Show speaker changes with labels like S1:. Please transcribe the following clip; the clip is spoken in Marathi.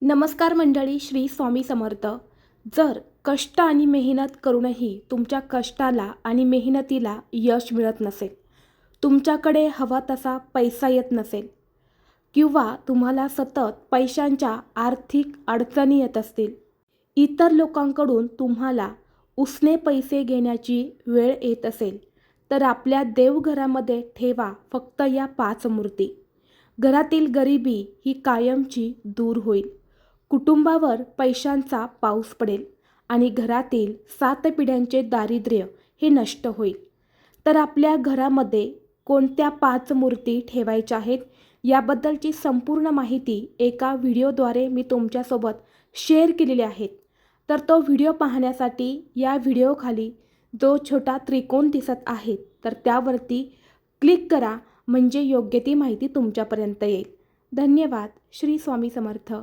S1: नमस्कार मंडळी, श्री स्वामी समर्थ. जर कष्ट आणि मेहनत करूनही तुमच्या कष्टाला आणि मेहनतीला यश मिळत नसेल, तुमच्याकडे हवा तसा पैसा येत नसेल किंवा तुम्हाला सतत पैशांच्या आर्थिक अडचणी येत असतील, इतर लोकांकडून तुम्हाला उसने पैसे घेण्याची वेळ येत असेल, तर आपल्या देवघरामध्ये ठेवा फक्त या 5 मूर्ती. घरातील गरिबी ही कायमची दूर होईल. कुटुंबावर पैशांचा पाऊस पडेल आणि घरातील 7 पिढ्यांचे दारिद्र्य हे नष्ट होईल. तर आपल्या घरामध्ये कोणत्या 5 मूर्ती ठेवायच्या आहेत याबद्दलची संपूर्ण माहिती एका व्हिडिओद्वारे मी तुमच्यासोबत शेअर केलेली आहे. तर तो व्हिडिओ पाहण्यासाठी या व्हिडिओखाली जो छोटा त्रिकोण दिसत आहे तर त्यावरती क्लिक करा, म्हणजे योग्य ती माहिती तुमच्यापर्यंत येईल. धन्यवाद. श्री स्वामी समर्थ.